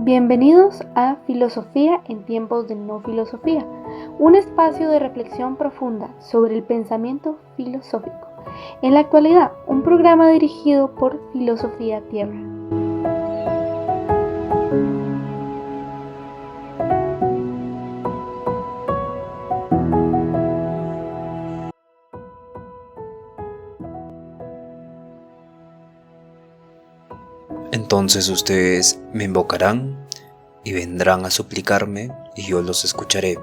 Bienvenidos a Filosofía en tiempos de no filosofía, un espacio de reflexión profunda sobre el pensamiento filosófico. En la actualidad, un programa dirigido por Filosofía Tierra. Entonces ustedes me invocarán y vendrán a suplicarme y yo los escucharé.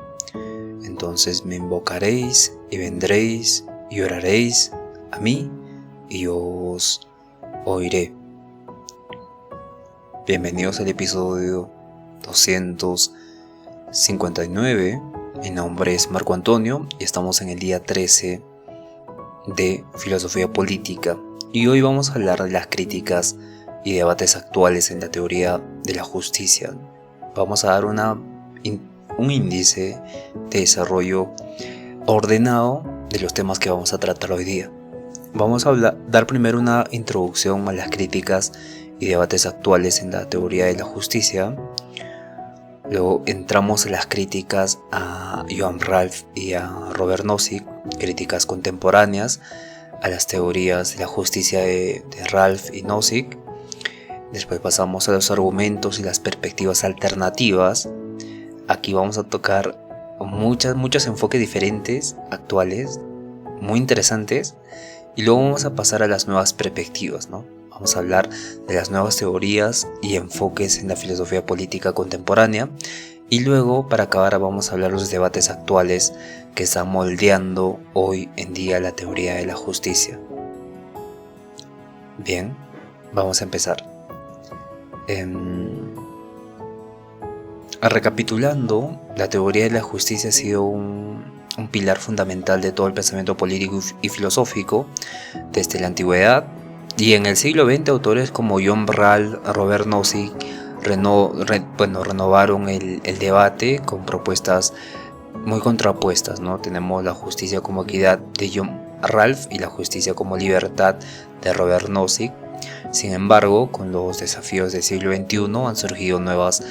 Entonces me invocaréis y vendréis y oraréis a mí y yo os oiré. Bienvenidos al episodio 259. Mi nombre es Marco Antonio y estamos en el día 13 de Filosofía Política. Y hoy vamos a hablar de las críticas y debates actuales en la teoría de la justicia. Vamos a dar un índice de desarrollo ordenado de los temas que vamos a tratar hoy día. Vamos a dar primero una introducción a las críticas y debates actuales en la teoría de la justicia. Luego entramos a las críticas a Johann Ralph y a Robert Nozick, críticas contemporáneas a las teorías de la justicia de Ralph y Nozick. Después pasamos a los argumentos y las perspectivas alternativas. Aquí vamos a tocar muchos enfoques diferentes, actuales, muy interesantes. Y luego vamos a pasar a las nuevas perspectivas, ¿no? Vamos a hablar de las nuevas teorías y enfoques en la filosofía política contemporánea. Y luego, para acabar, vamos a hablar de los debates actuales que están moldeando hoy en día la teoría de la justicia. Bien, vamos a empezar. Recapitulando, la teoría de la justicia ha sido un pilar fundamental de todo el pensamiento político y filosófico desde la antigüedad, y en el siglo XX autores como Johann Ralph, Robert Nozick renovaron el debate con propuestas muy contrapuestas, ¿no? Tenemos la justicia como equidad de Johann Ralph y la justicia como libertad de Robert Nozick. Sin embargo, con los desafíos del siglo XXI han surgido nuevas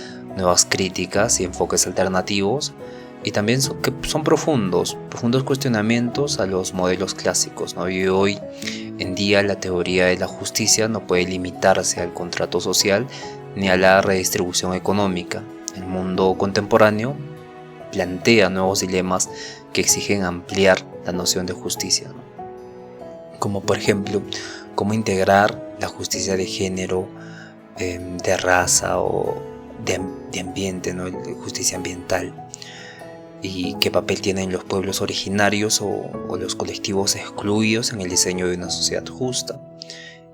críticas y enfoques alternativos, y también son profundos cuestionamientos a los modelos clásicos, ¿no? Y hoy en día la teoría de la justicia no puede limitarse al contrato social ni a la redistribución económica. El mundo contemporáneo plantea nuevos dilemas que exigen ampliar la noción de justicia, ¿no? Como por ejemplo, cómo integrar la justicia de género, de raza o de ambiente, ¿no? Justicia ambiental, y qué papel tienen los pueblos originarios o los colectivos excluidos en el diseño de una sociedad justa.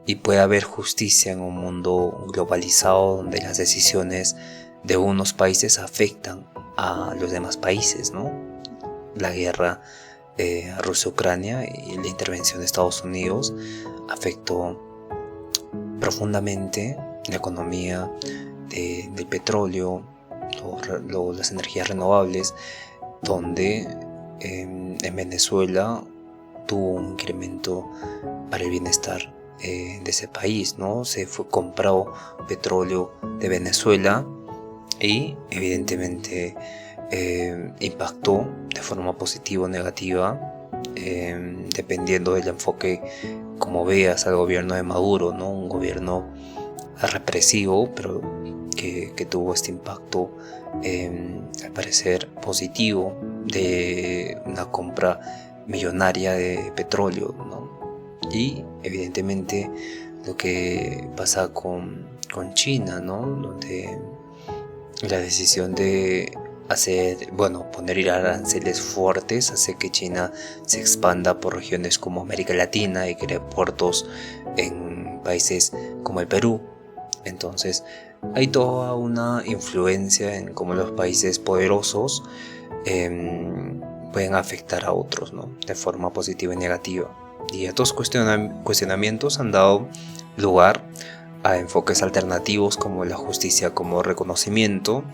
Y puede haber justicia en un mundo globalizado donde las decisiones de unos países afectan a los demás países, ¿no? La guerra Rusia-Ucrania y la intervención de Estados Unidos afectó profundamente la economía del petróleo, las energías renovables, donde en Venezuela tuvo un incremento para el bienestar de ese país, ¿no? Se compró petróleo de Venezuela y evidentemente impactó de forma positiva o negativa, dependiendo del enfoque como veas al gobierno de Maduro, ¿no? Un gobierno represivo, pero que tuvo este impacto al parecer positivo de una compra millonaria de petróleo, ¿no? Y evidentemente lo que pasa con China, ¿no? Donde la decisión de poner aranceles fuertes hace que China se expanda por regiones como América Latina y cree puertos en países como el Perú. Entonces hay toda una influencia en cómo los países poderosos pueden afectar a otros, ¿no? De forma positiva y negativa. Y estos cuestionamientos han dado lugar a enfoques alternativos como la justicia como reconocimiento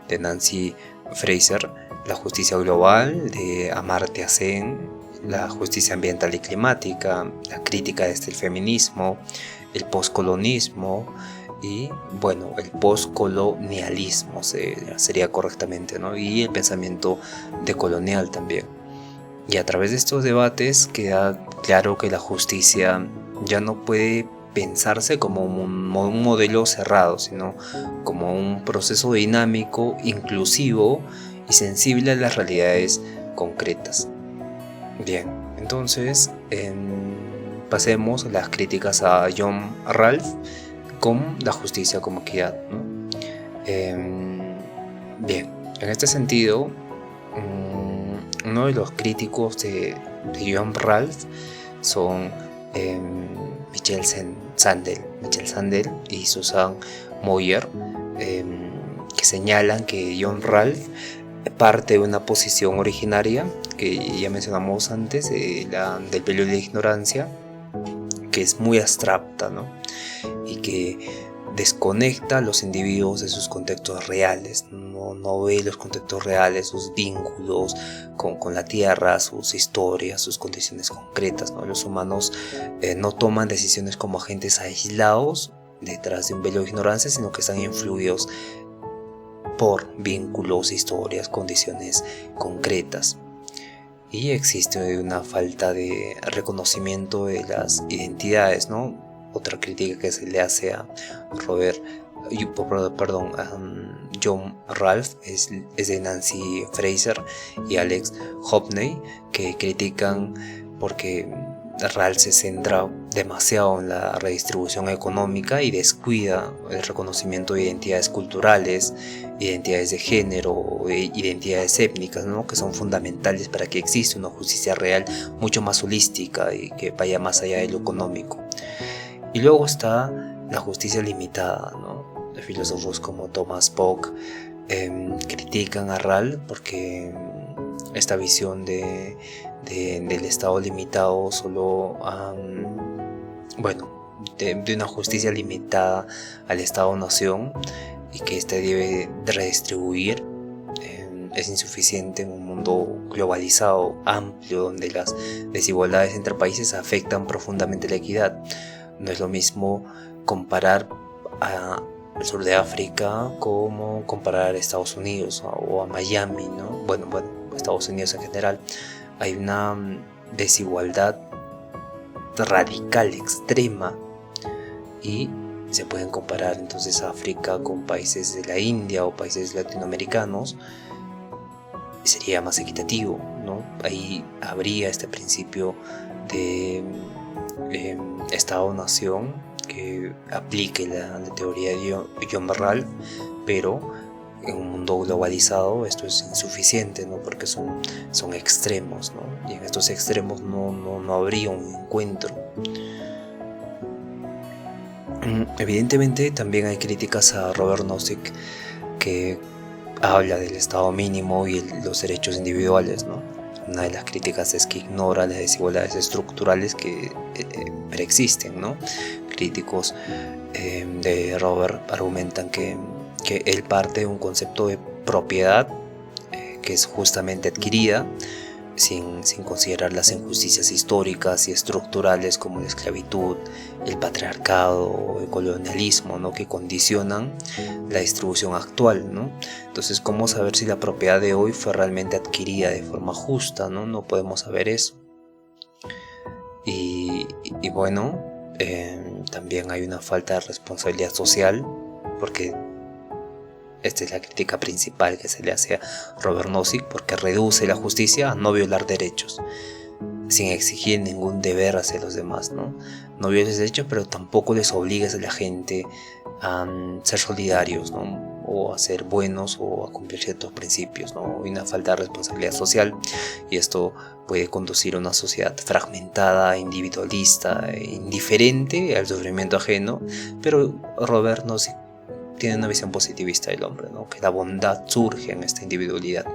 de Nancy Fraser, la justicia global de Amartya Sen, la justicia ambiental y climática, la crítica desde el feminismo, el poscolonismo y bueno, el postcolonialismo sería correctamente, ¿no? Y el pensamiento decolonial también. Y a través de estos debates queda claro que la justicia ya no puede pensarse como un modelo cerrado, sino como un proceso dinámico, inclusivo y sensible a las realidades concretas. Bien, entonces pasemos a las críticas a John Ralph con la justicia como equidad, ¿no? Bien, en este sentido, uno de los críticos de John Ralph son Michel Sandel y Susan Moyer, que señalan que John Ralph parte de una posición originaria que ya mencionamos antes, del periodo de ignorancia, que es muy abstracta, ¿no? Y que desconecta a los individuos de sus contextos reales, no ve los contextos reales, sus vínculos con la tierra, sus historias, sus condiciones concretas, ¿no? Los humanos no toman decisiones como agentes aislados detrás de un velo de ignorancia, sino que están influidos por vínculos, historias, condiciones concretas. Y existe una falta de reconocimiento de las identidades, ¿no? Otra crítica que se le hace a John Ralph es de Nancy Fraser y Alex Hockney, que critican porque Ralph se centra demasiado en la redistribución económica y descuida el reconocimiento de identidades culturales, identidades de género, identidades étnicas, ¿no? Que son fundamentales para que exista una justicia real mucho más holística y que vaya más allá de lo económico. Y luego está la justicia limitada, ¿no? Los filósofos como Thomas Bock critican a Ralph porque esta visión del Estado limitado solo de una justicia limitada al Estado-nación y que éste debe redistribuir es insuficiente en un mundo globalizado, amplio, donde las desigualdades entre países afectan profundamente la equidad. No es lo mismo comparar al sur de África como comparar a Estados Unidos o a Miami, ¿no? Bueno, Estados Unidos en general. Hay una desigualdad radical, extrema, y se pueden comparar entonces África con países de la India o países latinoamericanos. Sería más equitativo, ¿no? Ahí habría este principio de Estado-nación que aplique la teoría de John Ralph, pero en un mundo globalizado esto es insuficiente, ¿no? Porque son extremos, ¿no? Y en estos extremos no habría un encuentro. Evidentemente también hay críticas a Robert Nozick, que habla del estado mínimo y los derechos individuales, ¿no? Una de las críticas es que ignora las desigualdades estructurales que preexisten, ¿no? Críticos de Robert argumentan que él parte de un concepto de propiedad que es justamente adquirida, sin considerar las injusticias históricas y estructurales como la esclavitud, el patriarcado o el colonialismo, ¿no? Que condicionan la distribución actual, ¿no? Entonces, ¿cómo saber si la propiedad de hoy fue realmente adquirida de forma justa, ¿no? No podemos saber eso. Y bueno, también hay una falta de responsabilidad social, porque esta es la crítica principal que se le hace a Robert Nozick, porque reduce la justicia a no violar derechos, sin exigir ningún deber hacia los demás, ¿no? No violes derechos, pero tampoco les obligues a la gente a ser solidarios, ¿no? O a ser buenos o a cumplir ciertos principios, ¿no? Hay una falta de responsabilidad social, y esto puede conducir a una sociedad fragmentada, individualista, indiferente al sufrimiento ajeno. Pero Robert Nozick tiene una visión positivista del hombre, ¿no? Que la bondad surge en esta individualidad.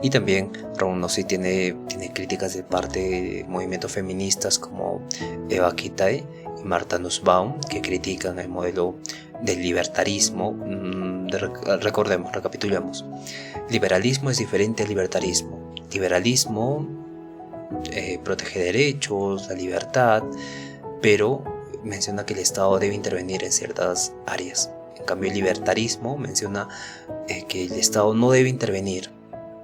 Y también Robert Nozick tiene críticas de parte de movimientos feministas como Eva Kitai y Martha Nussbaum, que critican el modelo del libertarismo. Recapitulemos. Liberalismo es diferente al libertarismo. Liberalismo protege derechos, la libertad, pero menciona que el Estado debe intervenir en ciertas áreas. En cambio, el libertarismo menciona que el Estado no debe intervenir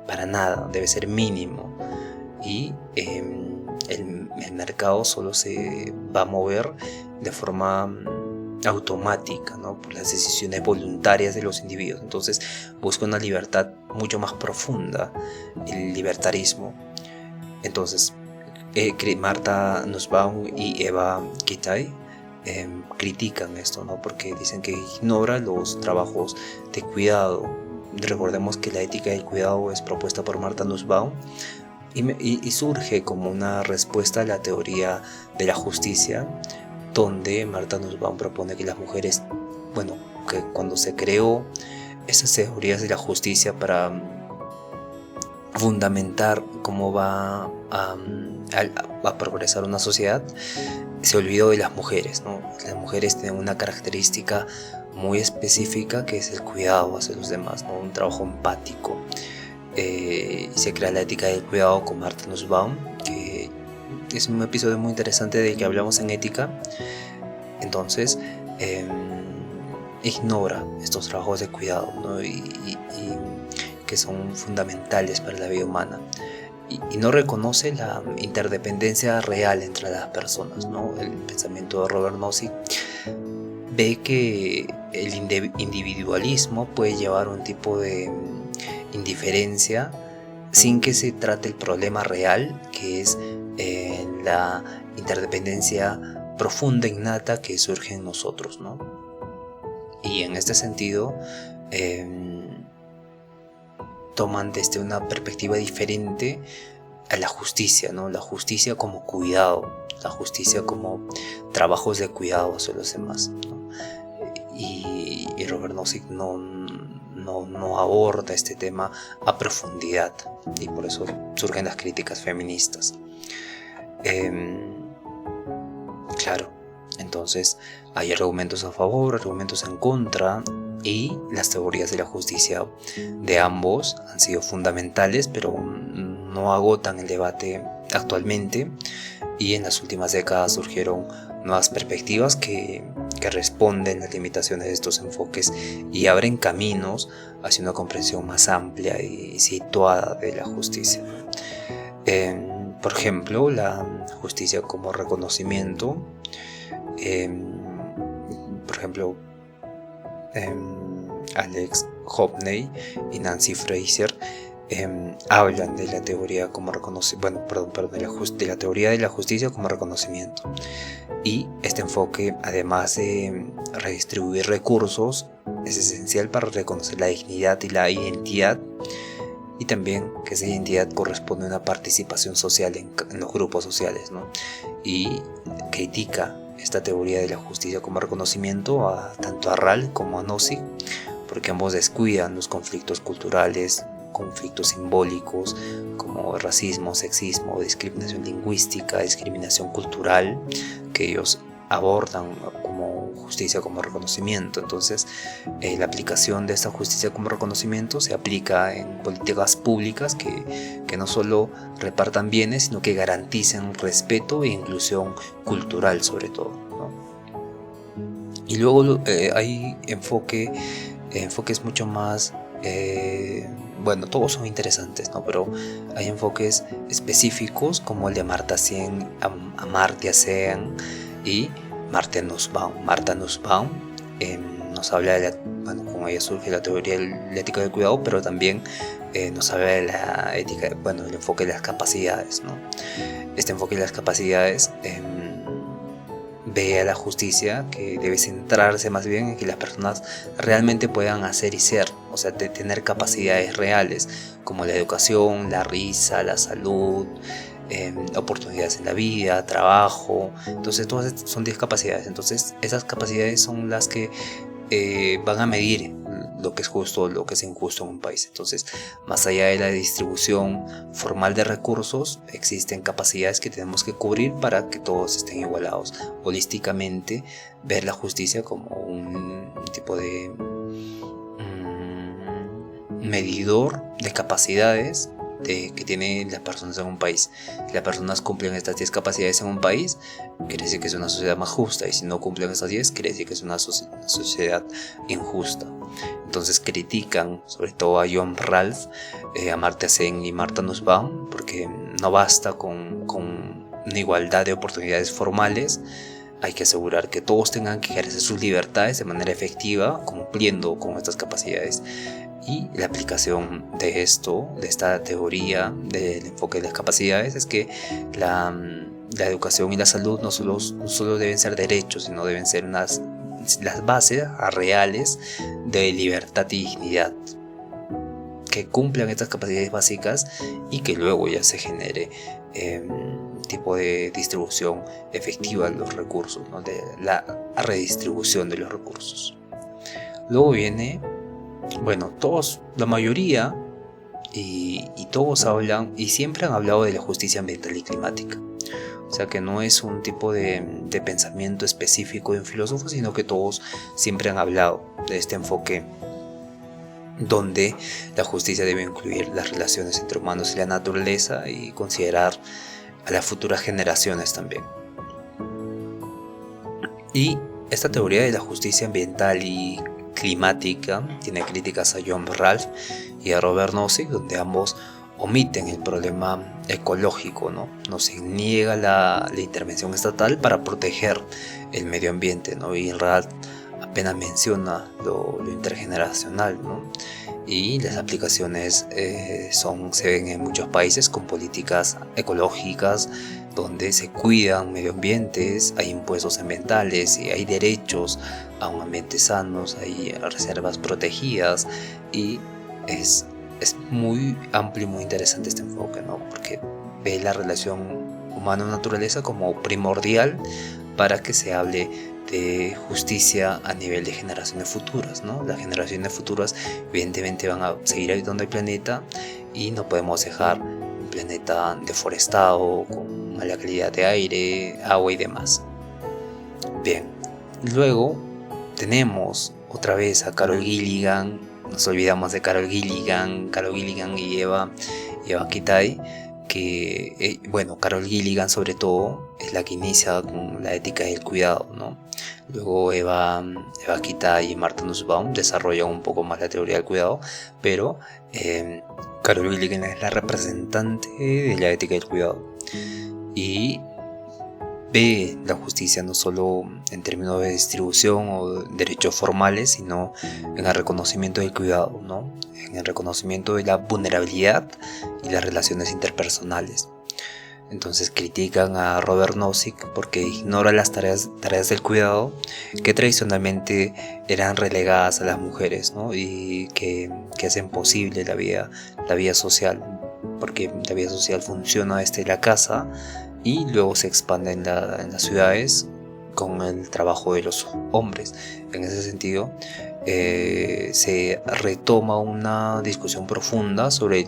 para nada, debe ser mínimo. Y el mercado solo se va a mover de forma automática, ¿no? Por las decisiones voluntarias de los individuos. Entonces busca una libertad mucho más profunda, el libertarismo. Entonces Martha Nussbaum y Eva Gitay critican esto, ¿no? Porque dicen que ignora los trabajos de cuidado. Recordemos que la ética del cuidado es propuesta por Martha Nussbaum y surge como una respuesta a la teoría de la justicia, donde Martha Nussbaum propone que las mujeres, que cuando se creó esas teorías de la justicia para fundamentar cómo va a progresar una sociedad, se olvidó de las mujeres, ¿no? Las mujeres tienen una característica muy específica que es el cuidado hacia los demás, ¿no? Un trabajo empático. Se crea la ética del cuidado con Martha Nussbaum, que es un episodio muy interesante del que hablamos en ética. Entonces ignora estos trabajos de cuidado, ¿no? y que son fundamentales para la vida humana, y no reconoce la interdependencia real entre las personas, ¿no? El pensamiento de Robert Nozick ve que el individualismo puede llevar a un tipo de indiferencia sin que se trate el problema real, que es la interdependencia profunda, innata, que surge en nosotros, ¿no? Y en este sentido toman desde una perspectiva diferente a la justicia, ¿no? La justicia como cuidado, la justicia como trabajos de cuidado hacia los demás, ¿no? Y Robert Nozick no aborda este tema a profundidad, y por eso surgen las críticas feministas. Claro, entonces hay argumentos a favor, argumentos en contra, y las teorías de la justicia de ambos han sido fundamentales, pero no agotan el debate actualmente, y en las últimas décadas surgieron nuevas perspectivas que responden a las limitaciones de estos enfoques y abren caminos hacia una comprensión más amplia y situada de la justicia. Por ejemplo, la justicia como reconocimiento. Por ejemplo, Alex Hockney y Nancy Fraser hablan de la teoría como de la teoría de la justicia como reconocimiento. Y este enfoque, además de redistribuir recursos, es esencial para reconocer la dignidad y la identidad, y también que esa identidad corresponde a una participación social en los grupos sociales, ¿no? Y critica esta teoría de la justicia como reconocimiento tanto a Ralph como a Nozick, porque ambos descuidan los conflictos culturales, conflictos simbólicos como racismo, sexismo, discriminación lingüística, discriminación cultural, que ellos abordan como justicia como reconocimiento. Entonces, la aplicación de esta justicia como reconocimiento se aplica en políticas públicas que no solo repartan bienes, sino que garanticen respeto e inclusión cultural sobre todo, ¿no? Y luego hay enfoques mucho más, todos son interesantes, ¿no? Pero hay enfoques específicos como el de Amartya Sen y Martha Nussbaum. Martha Nussbaum nos habla de con ella surge la teoría de la ética del cuidado, pero también nos habla de la ética, el enfoque de las capacidades, ¿no? Este enfoque de las capacidades ve a la justicia que debe centrarse más bien en que las personas realmente puedan hacer y ser, o sea, de tener capacidades reales como la educación, la risa, la salud, oportunidades en la vida, trabajo. Entonces todas son 10 capacidades. Entonces esas capacidades son las que van a medir lo que es justo o lo que es injusto en un país. Entonces, más allá de la distribución formal de recursos, existen capacidades que tenemos que cubrir para que todos estén igualados. Holísticamente, ver la justicia como un tipo de medidor de capacidades que tienen las personas en un país. Si las personas cumplen estas 10 capacidades en un país, quiere decir que es una sociedad más justa, y si no cumplen estas 10, quiere decir que es una sociedad injusta. Entonces critican sobre todo a John Ralph, Amartya Sen y Martha Nussbaum, porque no basta con una igualdad de oportunidades formales. Hay que asegurar que todos tengan que ejercer sus libertades de manera efectiva, cumpliendo con estas capacidades. Y la aplicación de esta teoría del enfoque de las capacidades, es que la educación y la salud no solo deben ser derechos, sino deben ser las bases reales de libertad y dignidad, que cumplan estas capacidades básicas y que luego ya se genere un tipo de distribución efectiva de los recursos, ¿no? De la redistribución de los recursos. Luego viene, la mayoría y todos hablan y siempre han hablado de la justicia ambiental y climática. O sea que no es un tipo de pensamiento específico de un filósofo, sino que todos siempre han hablado de este enfoque donde la justicia debe incluir las relaciones entre humanos y la naturaleza y considerar a las futuras generaciones también. Y esta teoría de la justicia ambiental y climática tiene críticas a John Ralph y a Robert Nozick, donde ambos omiten el problema ecológico, ¿no? Se niega la intervención estatal para proteger el medio ambiente, ¿no? Y Ralph apenas menciona lo intergeneracional, ¿no? Y las aplicaciones se ven en muchos países con políticas ecológicas donde se cuidan medio ambientes, hay impuestos ambientales y hay derechos a un ambiente sano, hay reservas protegidas, y es muy amplio y muy interesante este enfoque, ¿no? Porque ve la relación humano-naturaleza como primordial para que se hable de justicia a nivel de generaciones futuras, ¿no? Las generaciones futuras evidentemente van a seguir habitando el planeta y no podemos dejar un planeta deforestado, con mala calidad de aire, agua y demás. Bien, luego tenemos otra vez a Carol Gilligan. Nos olvidamos de Carol Gilligan y Eva Kitaj, que Carol Gilligan sobre todo es la que inicia con la ética del cuidado, ¿no? Luego Eva Kitaj y Martha Nussbaum desarrollan un poco más la teoría del cuidado, pero Carol Gilligan es la representante de la ética del cuidado y ve la justicia no solo en términos de distribución o derechos formales, sino en el reconocimiento del cuidado, ¿no? En el reconocimiento de la vulnerabilidad y las relaciones interpersonales. Entonces critican a Robert Nozick porque ignora las tareas del cuidado que tradicionalmente eran relegadas a las mujeres, ¿no? Y que hacen posible la vida social, porque la vida social funciona desde la casa y luego se expande en las ciudades con el trabajo de los hombres. En ese sentido, se retoma una discusión profunda sobre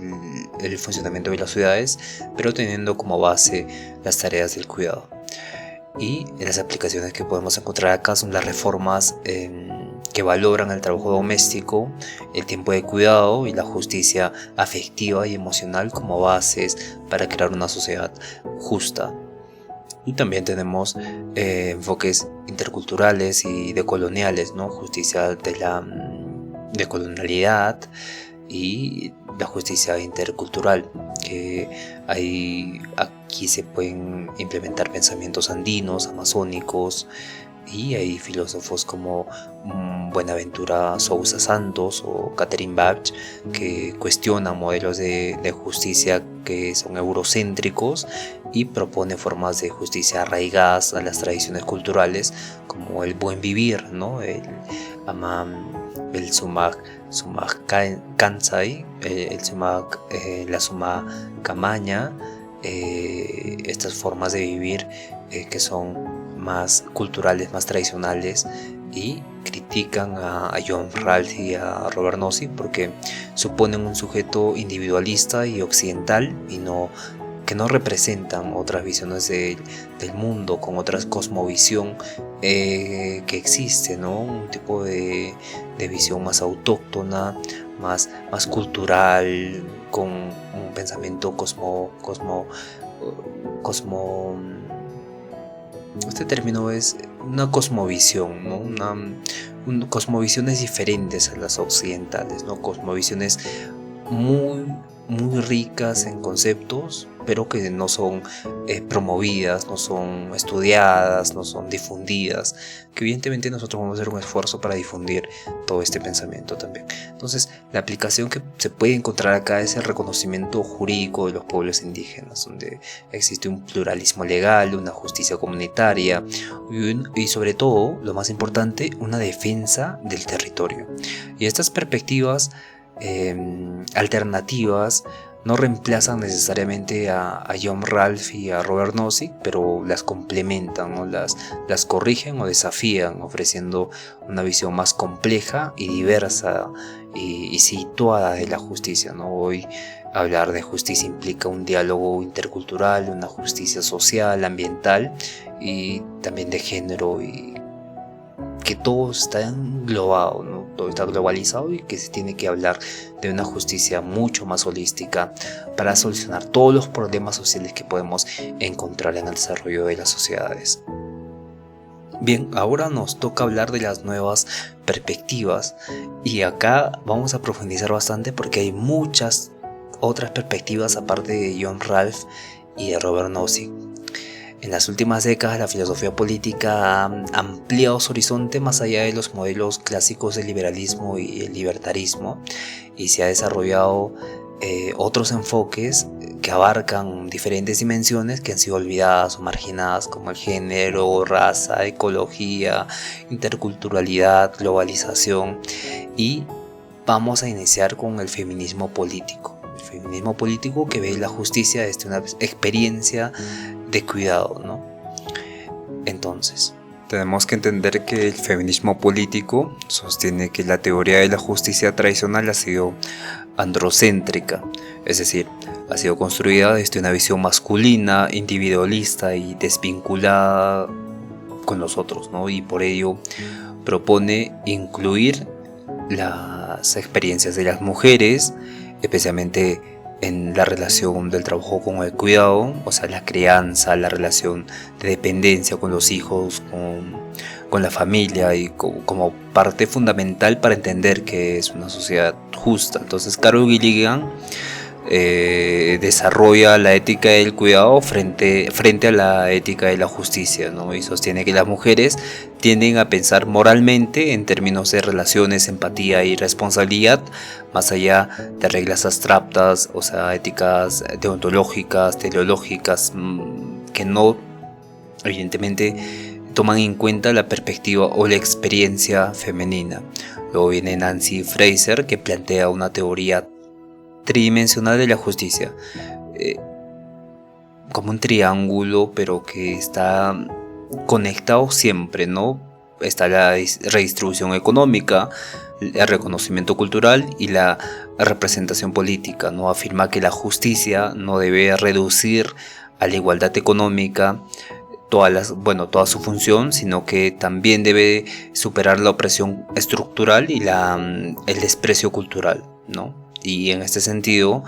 el funcionamiento de las ciudades, pero teniendo como base las tareas del cuidado. Y las aplicaciones que podemos encontrar acá son las reformas que valoran el trabajo doméstico, el tiempo de cuidado y la justicia afectiva y emocional como bases para crear una sociedad justa. Y también tenemos enfoques interculturales y decoloniales, ¿no? Justicia de la decolonialidad y la justicia intercultural, que aquí se pueden implementar pensamientos andinos, amazónicos, y hay filósofos como Buenaventura Sousa Santos o Catherine Bach que cuestionan modelos de justicia que son eurocéntricos y proponen formas de justicia arraigadas a las tradiciones culturales, como el buen vivir, ¿no? El Sumak Kansai, la Sumak Kamaña, estas formas de vivir que son más culturales, más tradicionales, y critican a John Ralph y a Robert Nozick porque suponen un sujeto individualista y occidental y que no representan otras visiones del mundo con otra cosmovisión que existe, ¿no? Un tipo de visión más autóctona, más cultural, con un pensamiento este término es una cosmovisión, ¿no? Cosmovisiones diferentes a las occidentales, ¿no? Cosmovisiones muy ricas en conceptos, pero que no son promovidas, no son estudiadas, no son difundidas, que evidentemente nosotros vamos a hacer un esfuerzo para difundir todo este pensamiento también. Entonces, la aplicación que se puede encontrar acá es el reconocimiento jurídico de los pueblos indígenas, donde existe un pluralismo legal, una justicia comunitaria y sobre todo, lo más importante, una defensa del territorio. Y estas perspectivas alternativas no reemplazan necesariamente a John Ralph y a Robert Nozick, pero las complementan, ¿no? Las corrigen o desafían, ofreciendo una visión más compleja y diversa y situada de la justicia, ¿no? Hoy hablar de justicia implica un diálogo intercultural, una justicia social, ambiental y también de género, y que todo está englobado, ¿no? Todo está globalizado y que se tiene que hablar de una justicia mucho más holística para solucionar todos los problemas sociales que podemos encontrar en el desarrollo de las sociedades. Bien, ahora nos toca hablar de las nuevas perspectivas y acá vamos a profundizar bastante porque hay muchas otras perspectivas aparte de John Ralph y de Robert Nozick. En las últimas décadas la filosofía política ha ampliado su horizonte más allá de los modelos clásicos del liberalismo y el libertarismo y se ha desarrollado otros enfoques que abarcan diferentes dimensiones que han sido olvidadas o marginadas, como el género, raza, ecología, interculturalidad, globalización, y vamos a iniciar con el feminismo político. El feminismo político que ve la justicia desde una experiencia de cuidado, ¿no? Entonces, tenemos que entender que el feminismo político sostiene que la teoría de la justicia tradicional ha sido androcéntrica, es decir, ha sido construida desde una visión masculina, individualista y desvinculada con los otros, ¿no? Y por ello propone incluir las experiencias de las mujeres, especialmente en la relación del trabajo con el cuidado, o sea, la crianza, la relación de dependencia con los hijos, con la familia, y como parte fundamental para entender que es una sociedad justa. Entonces, Carol Gilligan desarrolla la ética del cuidado frente a la ética de la justicia, ¿no? Y sostiene que las mujeres tienden a pensar moralmente en términos de relaciones, empatía y responsabilidad, más allá de reglas abstractas, o sea, éticas deontológicas, teleológicas, que no, evidentemente, toman en cuenta la perspectiva o la experiencia femenina. Luego viene Nancy Fraser, que plantea una teoría tridimensional de la justicia, como un triángulo, pero que está conectado siempre, ¿no? Está la redistribución económica, el reconocimiento cultural y la representación política, ¿no? Afirma que la justicia no debe reducir a la igualdad económica toda su función, sino que también debe superar la opresión estructural y el desprecio cultural, ¿no? Y en este sentido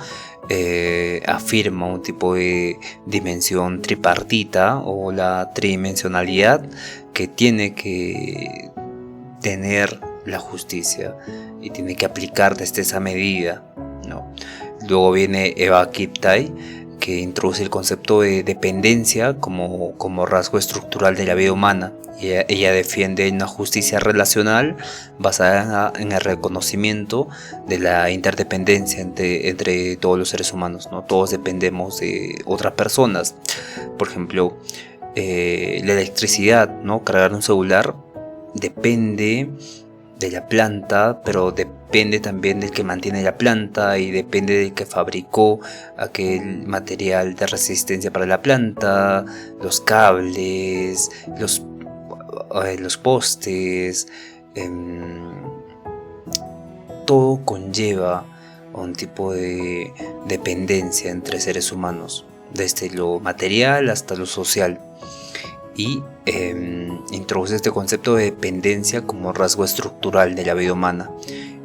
afirma un tipo de dimensión tripartita o la tridimensionalidad que tiene que tener la justicia y tiene que aplicar desde esa medida, ¿no? Luego viene Eva Kiptay, que introduce el concepto de dependencia como rasgo estructural de la vida humana. Ella defiende una justicia relacional basada en el reconocimiento de la interdependencia entre todos los seres humanos, ¿no? Todos dependemos de otras personas. Por ejemplo, la electricidad, ¿no? Cargar un celular depende de la planta, pero depende también del que mantiene la planta y depende del que fabricó aquel material de resistencia para la planta, los cables, los postes, todo conlleva un tipo de dependencia entre seres humanos, desde lo material hasta lo social. Y introduce este concepto de dependencia como rasgo estructural de la vida humana.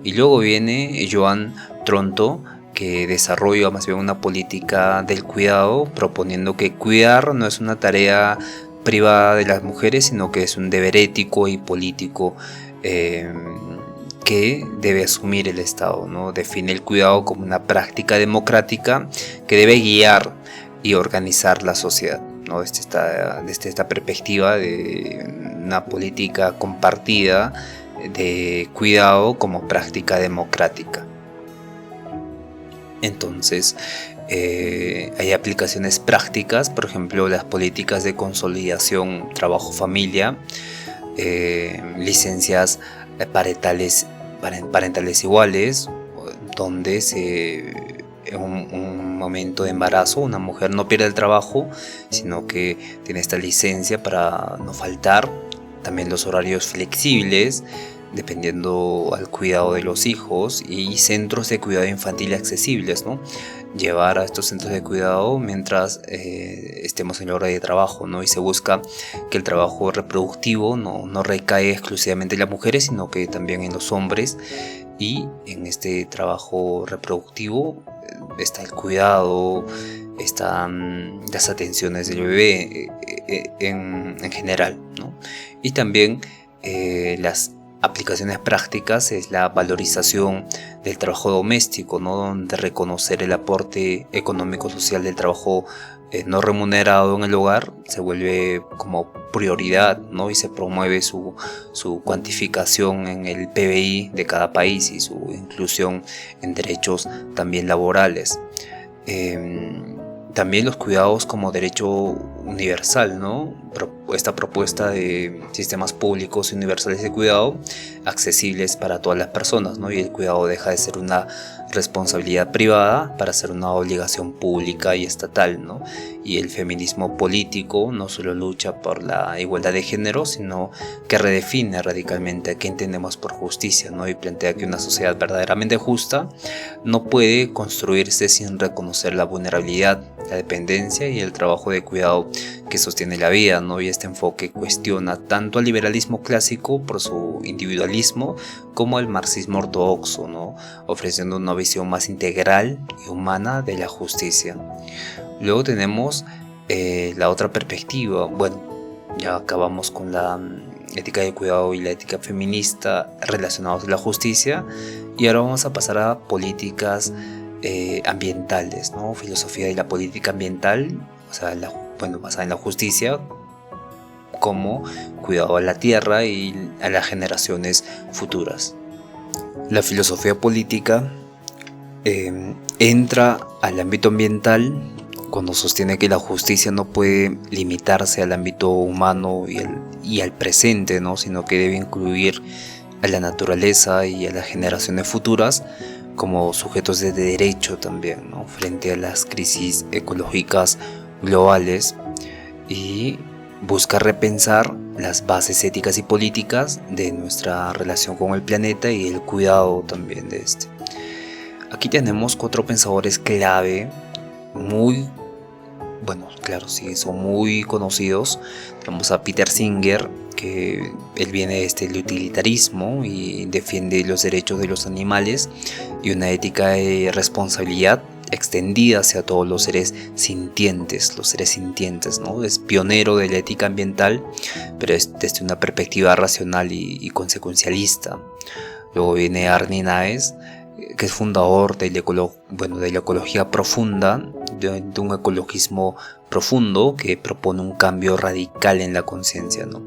Y luego viene Joan Tronto, que desarrolla más bien una política del cuidado, proponiendo que cuidar no es una tarea privada de las mujeres, sino que es un deber ético y político que debe asumir el Estado, ¿no? Define el cuidado como una práctica democrática que debe guiar y organizar la sociedad, ¿no? Desde esta perspectiva de una política compartida de cuidado como práctica democrática. Entonces, hay aplicaciones prácticas, por ejemplo, las políticas de consolidación trabajo-familia, licencias parentales iguales, donde en un momento de embarazo una mujer no pierde el trabajo, sino que tiene esta licencia para no faltar. También los horarios flexibles, dependiendo al cuidado de los hijos, y centros de cuidado infantil accesibles, ¿no? Llevar a estos centros de cuidado mientras estemos en la hora de trabajo, ¿no? Y se busca que el trabajo reproductivo no recae exclusivamente en las mujeres, sino que también en los hombres. Y en este trabajo reproductivo está el cuidado, están las atenciones del bebé en general, ¿no? Y también las aplicaciones prácticas es la valorización del trabajo doméstico, ¿no? Donde reconocer el aporte económico-social del trabajo no remunerado en el hogar se vuelve como prioridad, ¿no? Y se promueve su cuantificación en el PBI de cada país y su inclusión en derechos también laborales. También los cuidados como derecho universal, ¿no? Esta propuesta de sistemas públicos y universales de cuidado accesibles para todas las personas, ¿no? Y el cuidado deja de ser una responsabilidad privada para ser una obligación pública y estatal, ¿no? Y el feminismo político no solo lucha por la igualdad de género, sino que redefine radicalmente qué entendemos por justicia, ¿no? Y plantea que una sociedad verdaderamente justa no puede construirse sin reconocer la vulnerabilidad, la dependencia y el trabajo de cuidado que sostiene la vida, ¿no? Y este enfoque cuestiona tanto al liberalismo clásico por su individualismo como al marxismo ortodoxo, ¿no? Ofreciendo una visión más integral y humana de la justicia. Luego tenemos la otra perspectiva. Bueno, ya acabamos con la ética del cuidado y la ética feminista relacionados a la justicia, y ahora vamos a pasar a políticas ambientales, ¿no? Filosofía de la política ambiental, o sea, basada en la justicia como cuidado a la tierra y a las generaciones futuras. La filosofía política entra al ámbito ambiental cuando sostiene que la justicia no puede limitarse al ámbito humano y al presente, ¿no? Sino que debe incluir a la naturaleza y a las generaciones futuras como sujetos de derecho también, ¿no? Frente a las crisis ecológicas globales, y busca repensar las bases éticas y políticas de nuestra relación con el planeta y el cuidado también de este. Aquí tenemos 4 pensadores clave, son muy conocidos. Tenemos a Peter Singer, que él viene del utilitarismo y defiende los derechos de los animales y una ética de responsabilidad extendida hacia todos los seres sintientes, ¿no? Es pionero de la ética ambiental, pero es desde una perspectiva racional y consecuencialista. Luego viene Arne Naes, que es fundador de la ecología profunda, de un ecologismo profundo que propone un cambio radical en la conciencia, ¿no?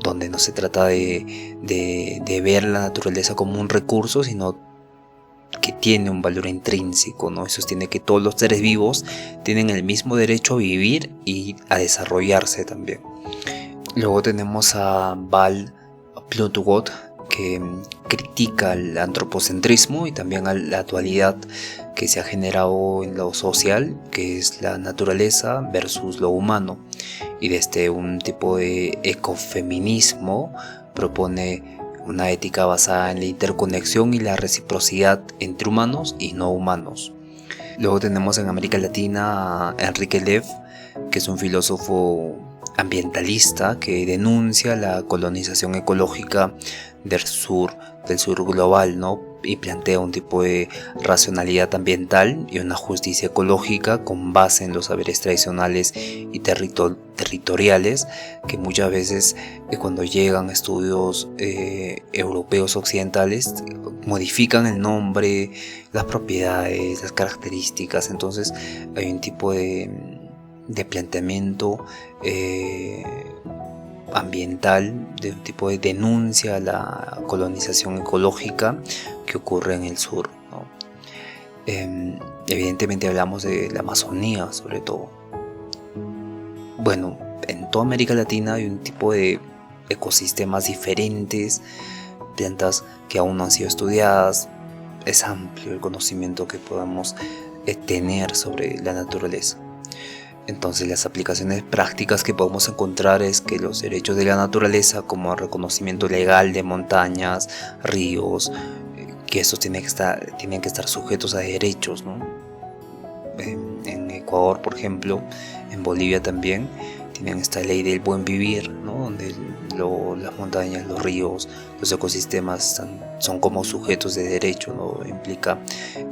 Donde no se trata de ver la naturaleza como un recurso, sino que tiene un valor intrínseco, ¿no? Y sostiene que todos los seres vivos tienen el mismo derecho a vivir y a desarrollarse también. Luego tenemos a Val Plutwood, que critica el antropocentrismo y también a la dualidad que se ha generado en lo social, que es la naturaleza versus lo humano. Y desde un tipo de ecofeminismo propone una ética basada en la interconexión y la reciprocidad entre humanos y no humanos. Luego tenemos en América Latina a Enrique Lev, que es un filósofo ambientalista que denuncia la colonización ecológica del sur del sur global, ¿no? Y plantea un tipo de racionalidad ambiental y una justicia ecológica con base en los saberes tradicionales y territoriales, que muchas veces cuando llegan estudios europeos occidentales modifican el nombre, las propiedades, las características. Entonces hay un tipo de planteamiento ambiental, de un tipo de denuncia a la colonización ecológica que ocurre en el sur, ¿no? Evidentemente hablamos de la Amazonía sobre todo. Bueno, en toda América Latina hay un tipo de ecosistemas diferentes, plantas que aún no han sido estudiadas. Es amplio el conocimiento que podamos tener sobre la naturaleza. Entonces las aplicaciones prácticas que podemos encontrar es que los derechos de la naturaleza, como el reconocimiento legal de montañas, ríos, que estos tienen que estar sujetos a derechos, ¿no? En Ecuador, por ejemplo, en Bolivia también, tienen esta ley del buen vivir, ¿no? Donde las montañas, los ríos, los ecosistemas son como sujetos de derecho, ¿no? Implica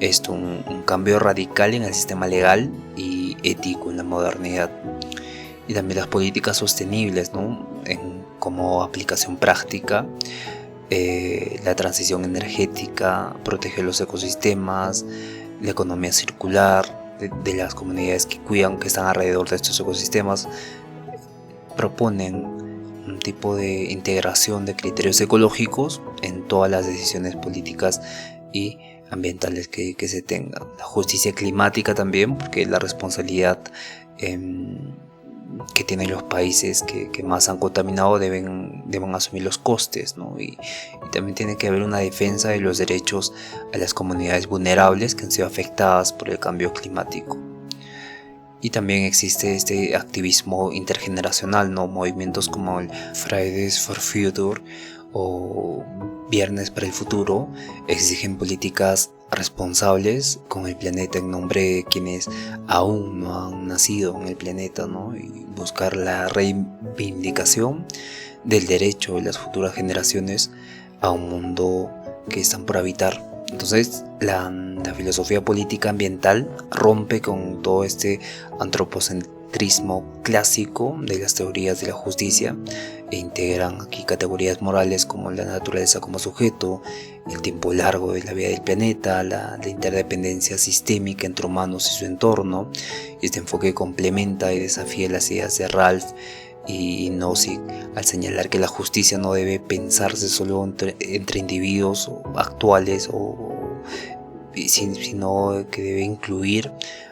esto un cambio radical en el sistema legal y ético en la modernidad. Y también las políticas sostenibles, ¿no? Como aplicación práctica, la transición energética, proteger los ecosistemas, la economía circular de las comunidades que cuidan, que están alrededor de estos ecosistemas, proponen un tipo de integración de criterios ecológicos en todas las decisiones políticas y ambientales que se tengan. La justicia climática también, porque la responsabilidad que tienen los países que más han contaminado deben asumir los costes, ¿no? Y también tiene que haber una defensa de los derechos a las comunidades vulnerables que han sido afectadas por el cambio climático. Y también existe este activismo intergeneracional, ¿no? Movimientos como el Fridays for Future o Viernes para el Futuro exigen políticas responsables con el planeta en nombre de quienes aún no han nacido en el planeta, ¿no? Y buscar la reivindicación del derecho de las futuras generaciones a un mundo que están por habitar. Entonces la filosofía política ambiental rompe con todo este antropocentrismo clásico de las teorías de la justicia e integran aquí categorías morales como la naturaleza como sujeto, el tiempo largo de la vida del planeta, la interdependencia sistémica entre humanos y su entorno. Este enfoque complementa y desafía las ideas de Ralph y Nozick al señalar que la justicia no debe pensarse solo entre individuos actuales, sino que debe incluir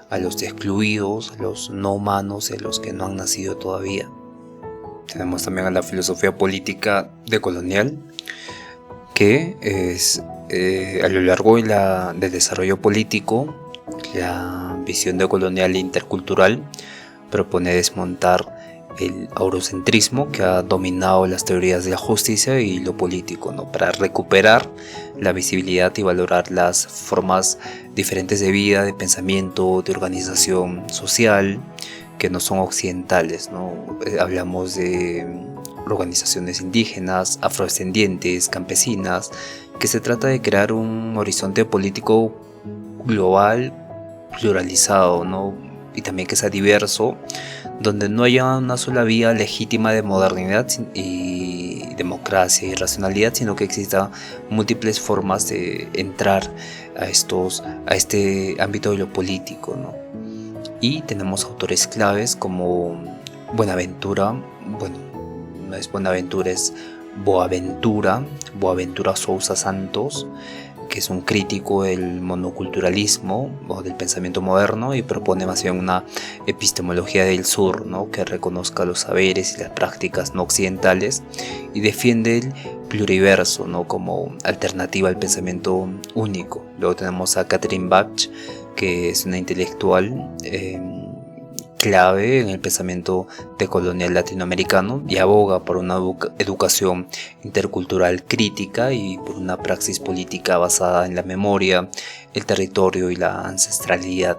a los excluidos, a los no humanos, a los que no han nacido todavía. Tenemos también a la filosofía política decolonial, que es a lo largo del desarrollo político, la visión decolonial e intercultural propone desmontar el eurocentrismo que ha dominado las teorías de la justicia y lo político, ¿no? Para recuperar la visibilidad y valorar las formas diferentes de vida, de pensamiento, de organización social que no son occidentales, ¿no? Hablamos de organizaciones indígenas, afrodescendientes, campesinas, que se trata de crear un horizonte político global, pluralizado, ¿no? Y también que sea diverso, donde no haya una sola vía legítima de modernidad y democracia y racionalidad, sino que exista múltiples formas de entrar a este ámbito de lo político, ¿no? Y tenemos autores claves como Buenaventura, bueno, no es Buenaventura, es Boaventura Sousa Santos, que es un crítico del monoculturalismo o del pensamiento moderno y propone más bien una epistemología del sur, ¿no? Que reconozca los saberes y las prácticas no occidentales y defiende el pluriverso, ¿no? Como alternativa al pensamiento único. Luego tenemos a Catherine Bach, que es una intelectual clave en el pensamiento decolonial latinoamericano y aboga por una educación intercultural crítica y por una praxis política basada en la memoria, el territorio y la ancestralidad.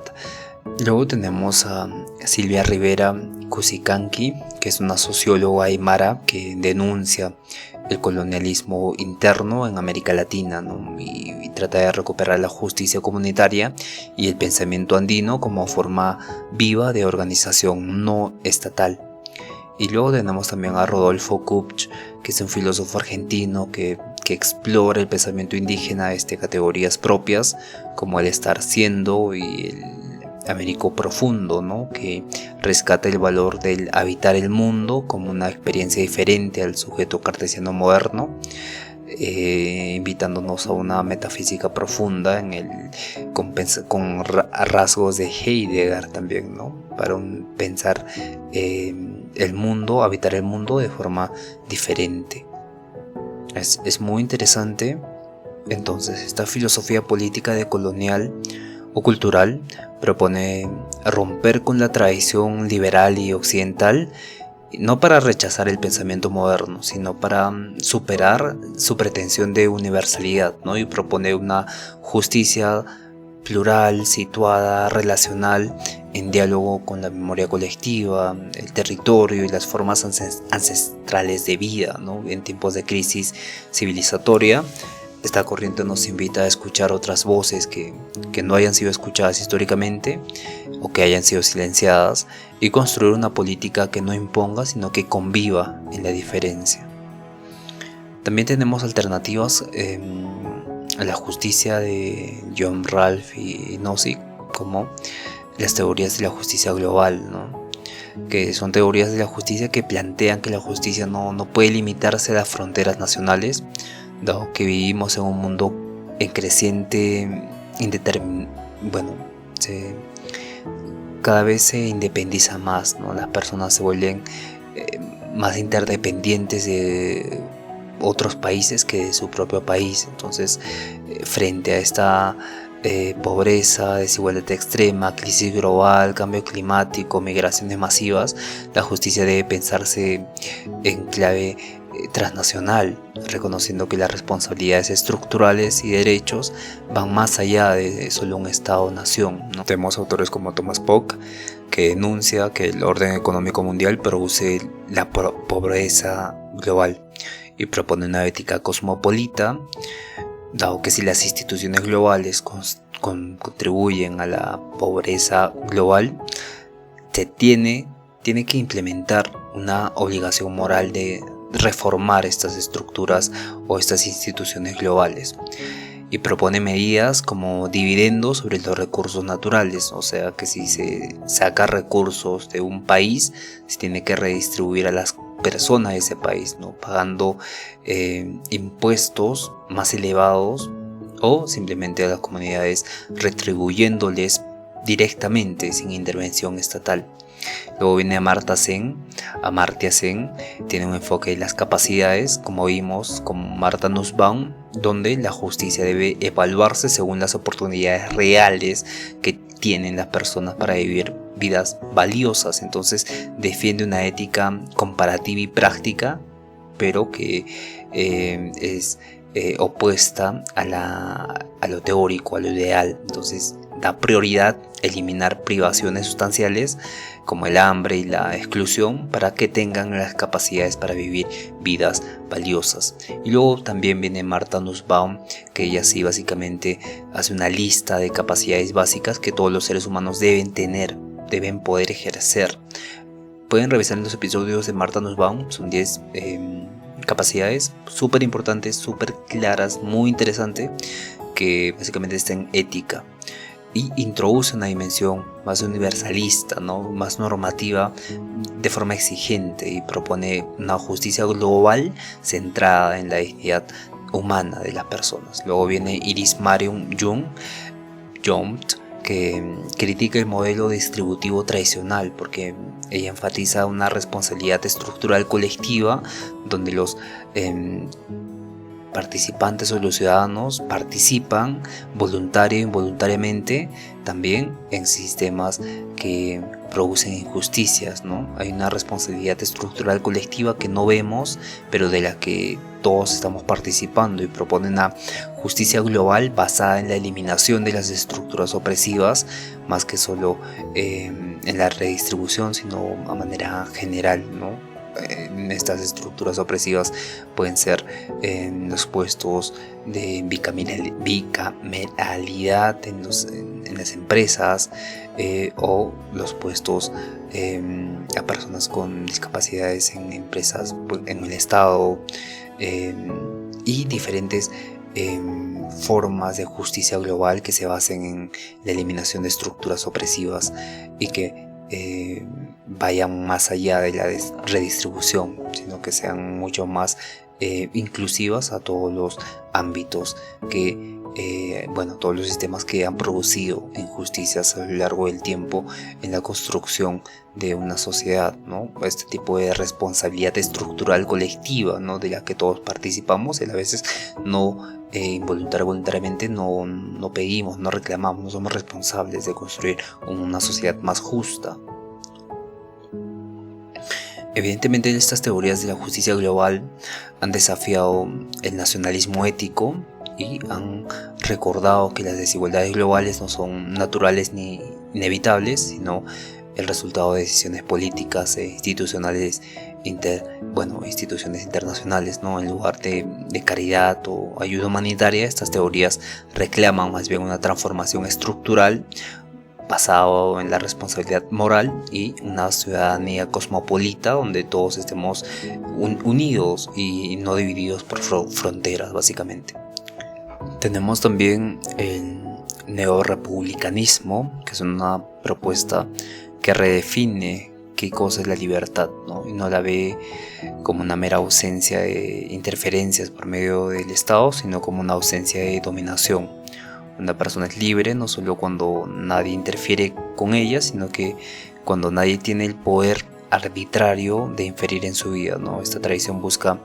Luego tenemos a Silvia Rivera Cusicanqui, que es una socióloga aymara que denuncia el colonialismo interno en América Latina, ¿no? y trata de recuperar la justicia comunitaria y el pensamiento andino como forma viva de organización no estatal. Y luego tenemos también a Rodolfo Kupch, que es un filósofo argentino que explora el pensamiento indígena desde categorías propias como el estar siendo y el Américo profundo, ¿no? Que rescata el valor del habitar el mundo como una experiencia diferente al sujeto cartesiano moderno, invitándonos a una metafísica profunda con rasgos de Heidegger también, ¿no? Para pensar el mundo, habitar el mundo de forma diferente. Es muy interesante. Entonces, esta filosofía política decolonial o cultural propone romper con la tradición liberal y occidental, no para rechazar el pensamiento moderno, sino para superar su pretensión de universalidad, ¿no? Y propone una justicia plural, situada, relacional, en diálogo con la memoria colectiva, el territorio y las formas ancestrales de vida, ¿no? En tiempos de crisis civilizatoria, esta corriente nos invita a escuchar otras voces que no hayan sido escuchadas históricamente o que hayan sido silenciadas y construir una política que no imponga, sino que conviva en la diferencia. También tenemos alternativas a la justicia de John Ralph y Nozick, como las teorías de la justicia global, ¿no? Que son teorías de la justicia que plantean que la justicia no puede limitarse a las fronteras nacionales, dado que vivimos en un mundo en creciente cada vez se independiza más, ¿no? Las personas se vuelven más interdependientes de otros países que de su propio país. Entonces, frente a esta pobreza, desigualdad extrema, crisis global, cambio climático, migraciones masivas, la justicia debe pensarse en clave transnacional, reconociendo que las responsabilidades estructurales y derechos van más allá de solo un Estado-nación, ¿no? Tenemos autores como Thomas Polk, que denuncia que el orden económico mundial produce la pobreza global y propone una ética cosmopolita, dado que si las instituciones globales contribuyen a la pobreza global, se tiene que implementar una obligación moral de reformar estas estructuras o estas instituciones globales, y propone medidas como dividendos sobre los recursos naturales, o sea que si se saca recursos de un país, se tiene que redistribuir a las personas de ese país, ¿no? Pagando impuestos más elevados o simplemente a las comunidades retribuyéndoles directamente sin intervención estatal. Luego viene Amartya Sen, tiene un enfoque de las capacidades, como vimos con Martha Nussbaum, donde la justicia debe evaluarse según las oportunidades reales que tienen las personas para vivir vidas valiosas. Entonces defiende una ética comparativa y práctica, pero que es opuesta a lo teórico, a lo ideal. Entonces da prioridad a eliminar privaciones sustanciales como el hambre y la exclusión para que tengan las capacidades para vivir vidas valiosas. Y luego también viene Martha Nussbaum, que ella sí básicamente hace una lista de capacidades básicas que todos los seres humanos deben tener, deben poder ejercer. Pueden revisar los episodios de Martha Nussbaum, son 10 capacidades súper importantes, súper claras, muy interesante, que básicamente está en ética y introduce una dimensión más universalista, ¿no? Más normativa, de forma exigente, y propone una justicia global centrada en la dignidad humana de las personas. Luego viene Iris Marion Jomt, que critica el modelo distributivo tradicional, porque ella enfatiza una responsabilidad estructural colectiva donde los participantes o los ciudadanos participan voluntaria e involuntariamente también en sistemas que producen injusticias, ¿no? Hay una responsabilidad estructural colectiva que no vemos, pero de la que todos estamos participando, y propone una justicia global basada en la eliminación de las estructuras opresivas, más que solo en la redistribución, sino a manera general, ¿no? Estas estructuras opresivas pueden ser en los puestos de bicameralidad en las empresas, o los puestos a personas con discapacidades en empresas, en el Estado, y diferentes formas de justicia global que se basen en la eliminación de estructuras opresivas y que vayan más allá de la redistribución, sino que sean mucho más inclusivas a todos los ámbitos que, todos los sistemas que han producido injusticias a lo largo del tiempo en la construcción de una sociedad, ¿no? Este tipo de responsabilidad estructural colectiva, ¿no? De la que todos participamos, y a veces no voluntariamente no pedimos, no reclamamos, no somos responsables de construir una sociedad más justa. Evidentemente, estas teorías de la justicia global han desafiado el nacionalismo ético y han recordado que las desigualdades globales no son naturales ni inevitables, sino el resultado de decisiones políticas e institucionales, instituciones internacionales, ¿no? En lugar de caridad o ayuda humanitaria, estas teorías reclaman más bien una transformación estructural basado en la responsabilidad moral y una ciudadanía cosmopolita donde todos estemos unidos y no divididos por fronteras, básicamente. Tenemos también el neorepublicanismo, que es una propuesta que redefine qué cosa es la libertad, ¿no? Y no la ve como una mera ausencia de interferencias por medio del Estado, sino como una ausencia de dominación. Una persona es libre no solo cuando nadie interfiere con ella, sino que cuando nadie tiene el poder arbitrario de inferir en su vida, ¿no? Esta tradición busca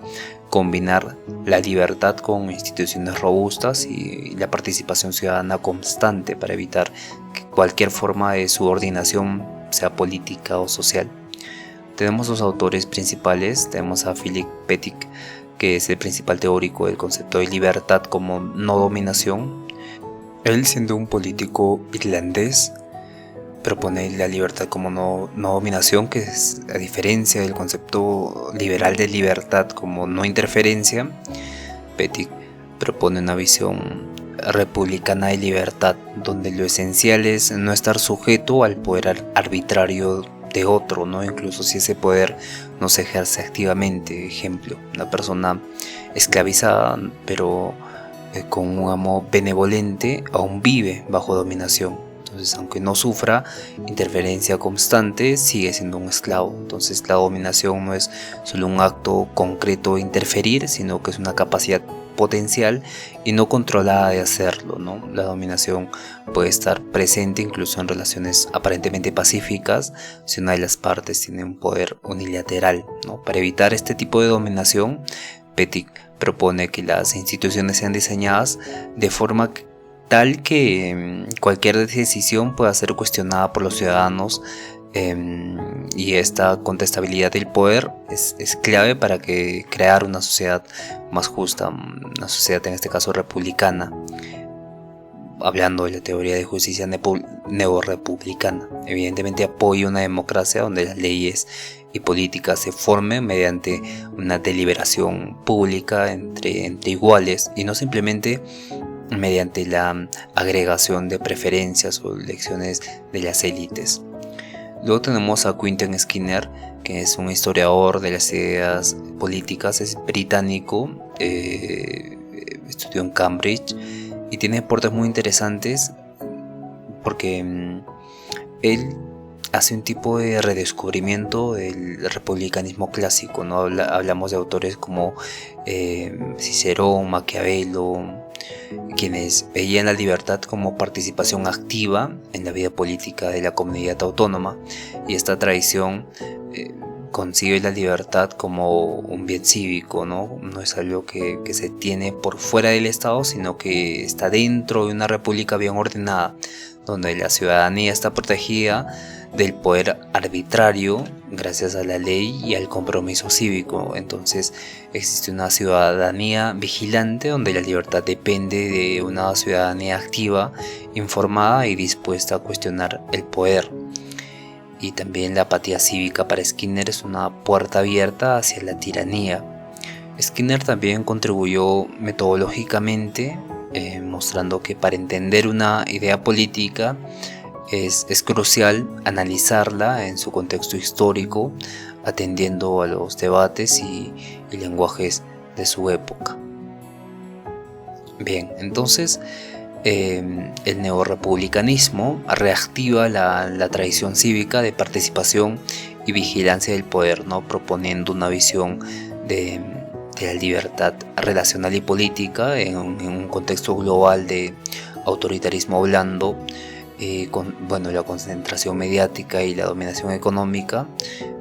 combinar la libertad con instituciones robustas y la participación ciudadana constante para evitar que cualquier forma de subordinación, sea política o social. Tenemos dos autores principales. Tenemos a Philip Pettit, que es el principal teórico del concepto de libertad como no dominación. Él, siendo un político irlandés, propone la libertad como no dominación, que es a diferencia del concepto liberal de libertad como no interferencia. Pettit propone una visión republicana de libertad, donde lo esencial es no estar sujeto al poder arbitrario de otro, ¿no? Incluso si ese poder no se ejerce activamente. Ejemplo, una persona esclavizada, pero con un amo benevolente, aún vive bajo dominación. Entonces, aunque no sufra interferencia constante, sigue siendo un esclavo. Entonces, la dominación no es solo un acto concreto de interferir, sino que es una capacidad potencial y no controlada de hacerlo, ¿no? La dominación puede estar presente incluso en relaciones aparentemente pacíficas si una de las partes tiene un poder unilateral, ¿no? Para evitar este tipo de dominación, Pettit propone que las instituciones sean diseñadas de forma tal que cualquier decisión pueda ser cuestionada por los ciudadanos, y esta contestabilidad del poder es clave para crear una sociedad más justa, una sociedad en este caso republicana, hablando de la teoría de justicia neorepublicana. Evidentemente apoya una democracia donde las leyes y políticas se formen mediante una deliberación pública entre iguales y no simplemente mediante la agregación de preferencias o elecciones de las élites. Luego tenemos a Quentin Skinner, que es un historiador de las ideas políticas, es británico, estudió en Cambridge y tiene aportes muy interesantes porque él hace un tipo de redescubrimiento del republicanismo clásico, ¿no? Hablamos de autores como Cicerón, Maquiavelo, quienes veían la libertad como participación activa en la vida política de la comunidad autónoma, y esta tradición concibe la libertad como un bien cívico, ¿no? No es algo que se tiene por fuera del Estado, sino que está dentro de una república bien ordenada, donde la ciudadanía está protegida del poder arbitrario gracias a la ley y al compromiso cívico. Entonces existe una ciudadanía vigilante donde la libertad depende de una ciudadanía activa, informada y dispuesta a cuestionar el poder. Y también la apatía cívica para Skinner es una puerta abierta hacia la tiranía. Skinner también contribuyó metodológicamente, mostrando que para entender una idea política es crucial analizarla en su contexto histórico, atendiendo a los debates y lenguajes de su época. Bien, entonces el neorepublicanismo reactiva la tradición cívica de participación y vigilancia del poder, ¿no? Proponiendo una visión de la libertad relacional y política en un contexto global de autoritarismo blando, con la concentración mediática y la dominación económica,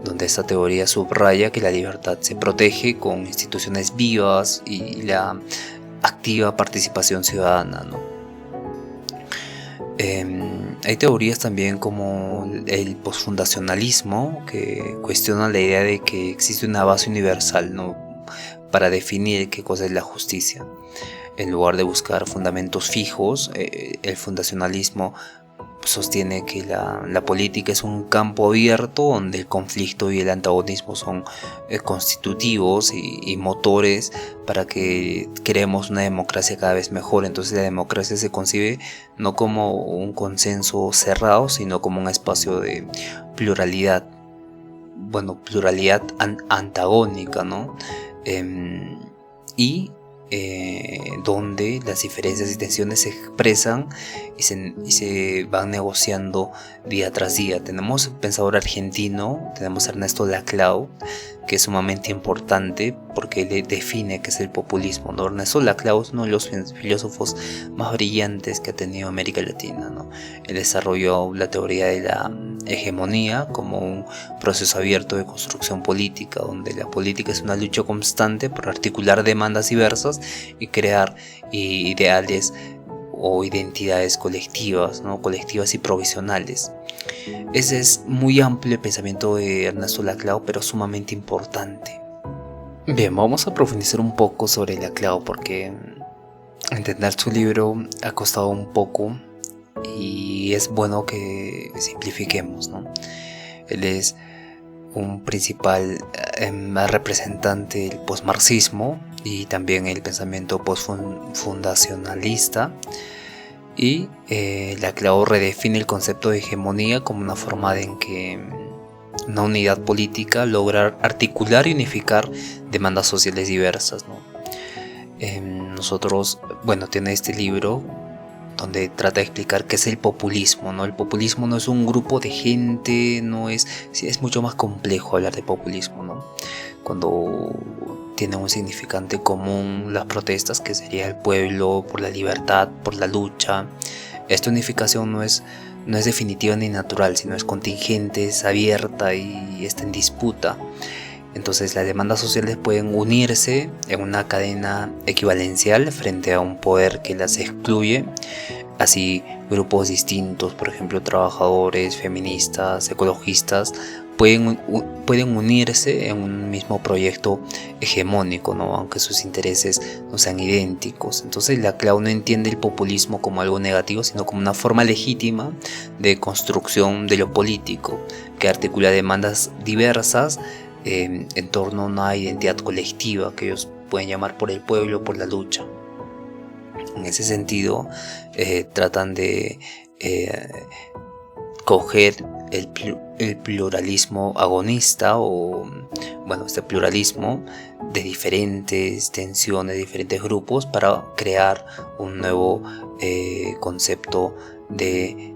donde esta teoría subraya que la libertad se protege con instituciones vivas y la activa participación ciudadana, ¿no? Hay teorías también como el posfundacionalismo, que cuestiona la idea de que existe una base universal, ¿no?, para definir qué cosa es la justicia. En lugar de buscar fundamentos fijos, el fundacionalismo sostiene que la política es un campo abierto donde el conflicto y el antagonismo son constitutivos y motores para que creemos una democracia cada vez mejor. Entonces la democracia se concibe no como un consenso cerrado, sino como un espacio de pluralidad, antagónica, ¿no? Donde las diferencias y tensiones se expresan y se van negociando día tras día. Tenemos un pensador argentino, tenemos a Ernesto Laclau, que es sumamente importante porque él define qué es el populismo, ¿no? Ernesto Laclau es uno de los filósofos más brillantes que ha tenido América Latina, ¿no? Él desarrolló la teoría de la hegemonía como un proceso abierto de construcción política, donde la política es una lucha constante por articular demandas diversas y crear ideales o identidades colectivas, ¿no? Colectivas y provisionales. Ese es muy amplio el pensamiento de Ernesto Laclau, pero sumamente importante. Bien, vamos a profundizar un poco sobre Laclau porque entender su libro ha costado un poco y es bueno que simplifiquemos, ¿no? Él es un principal representante del posmarxismo y también el pensamiento postfundacionalista, y Laclau redefine el concepto de hegemonía como una forma en que una unidad política logra articular y unificar demandas sociales diversas, ¿no? Tiene este libro donde trata de explicar qué es el populismo, ¿no? El populismo no es un grupo de gente, es mucho más complejo hablar de populismo, ¿no? Cuando tiene un significante común las protestas, que sería el pueblo por la libertad, por la lucha. Esta unificación no es definitiva ni natural, sino es contingente, es abierta y está en disputa. Entonces las demandas sociales pueden unirse en una cadena equivalencial frente a un poder que las excluye. Así, grupos distintos, por ejemplo trabajadores, feministas, ecologistas, pueden unirse en un mismo proyecto hegemónico, ¿no? Aunque sus intereses no sean idénticos. Entonces Laclau no entiende el populismo como algo negativo, sino como una forma legítima de construcción de lo político, que articula demandas diversas en torno a una identidad colectiva que ellos pueden llamar por el pueblo, por la lucha. En ese sentido, tratan de coger el pluralismo agonista este pluralismo de diferentes tensiones, de diferentes grupos, para crear un nuevo concepto de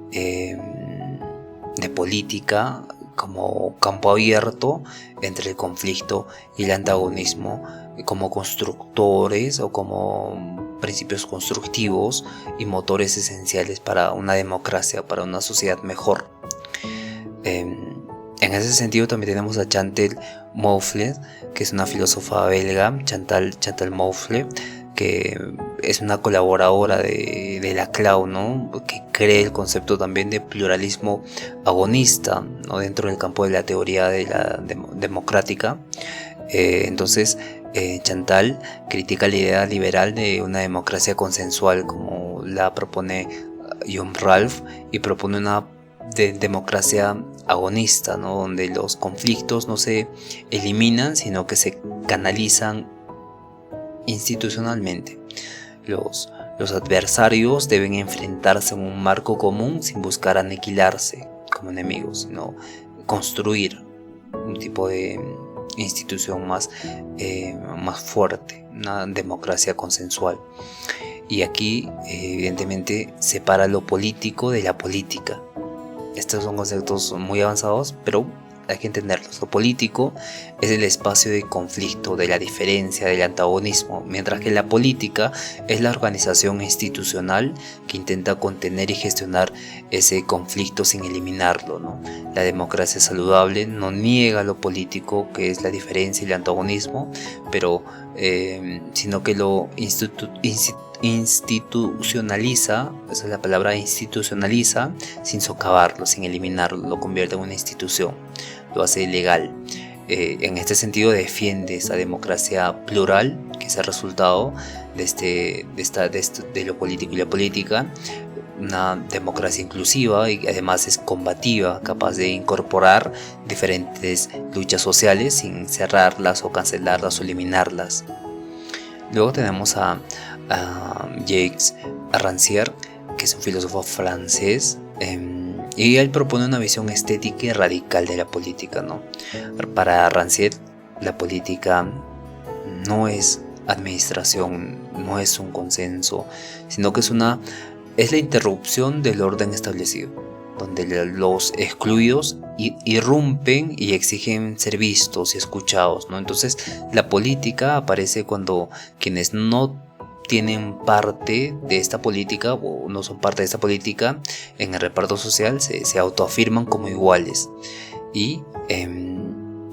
política como campo abierto entre el conflicto y el antagonismo, como constructores o como principios constructivos y motores esenciales para una democracia, para una sociedad mejor. En ese sentido también tenemos a Chantal Mouffe, que es una filósofa belga, Chantal Mouffe, que es una colaboradora de Laclau, ¿no? Que cree el concepto también de pluralismo agonista, ¿no? Dentro del campo de la teoría de la democrática. Entonces Chantal critica la idea liberal de una democracia consensual como la propone John Ralph, y propone una democracia agonista, ¿no? Donde los conflictos no se eliminan, sino que se canalizan institucionalmente. Los adversarios deben enfrentarse en un marco común sin buscar aniquilarse como enemigos, sino construir un tipo de institución más fuerte, una democracia consensual. Y aquí evidentemente separa lo político de la política. Estos son conceptos muy avanzados, pero hay que entenderlos. Lo político es el espacio de conflicto, de la diferencia, del antagonismo, mientras que la política es la organización institucional que intenta contener y gestionar ese conflicto sin eliminarlo, ¿no? La democracia saludable no niega lo político, que es la diferencia y el antagonismo, pero sino que lo institucionaliza, esa es la palabra, institucionaliza sin socavarlo, sin eliminarlo, lo convierte en una institución, lo hace legal. En este sentido defiende esa democracia plural, que es el resultado de lo político y la política, una democracia inclusiva y además es combativa, capaz de incorporar diferentes luchas sociales sin cerrarlas o cancelarlas o eliminarlas. Luego tenemos a Jacques Rancière, que es un filósofo francés, y él propone una visión estética y radical de la política, ¿no? Para Rancière, la política no es administración, no es un consenso, sino que es la interrupción del orden establecido, donde los excluidos irrumpen y exigen ser vistos y escuchados, ¿no? Entonces la política aparece cuando quienes no tienen parte de esta política o no son parte de esta política en el reparto social se autoafirman como iguales. Y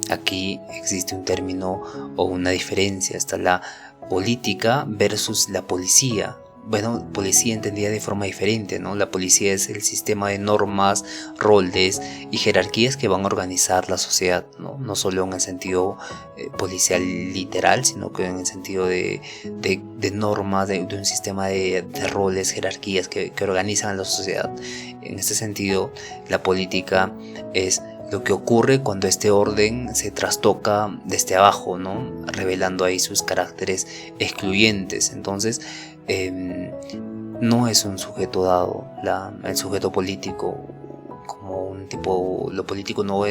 aquí existe un término o una diferencia, está la política versus la policía. Bueno, policía entendida de forma diferente, ¿no? La policía es el sistema de normas, roles y jerarquías que van a organizar la sociedad, ¿no? No solo en el sentido policial literal, sino que en el sentido de normas, de un sistema de roles, jerarquías que organizan la sociedad. En este sentido, la política es lo que ocurre cuando este orden se trastoca desde abajo, ¿no? Revelando ahí sus caracteres excluyentes. Entonces, no es un sujeto dado, el sujeto político como un tipo, lo político no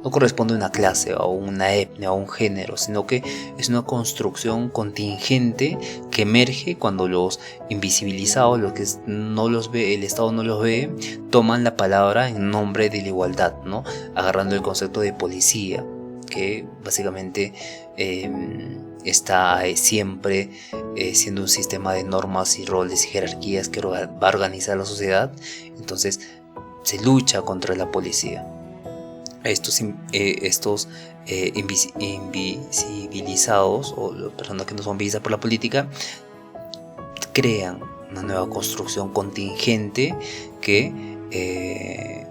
corresponde a una clase o una etnia o un género, sino que es una construcción contingente que emerge cuando los invisibilizados, los que no los ve, el Estado no los ve, toman la palabra en nombre de la igualdad, ¿no? Agarrando el concepto de policía, que básicamente está siempre siendo un sistema de normas y roles y jerarquías que va a organizar la sociedad. Entonces se lucha contra la policía. Estos invisibilizados o las personas que no son vistas por la política crean una nueva construcción contingente que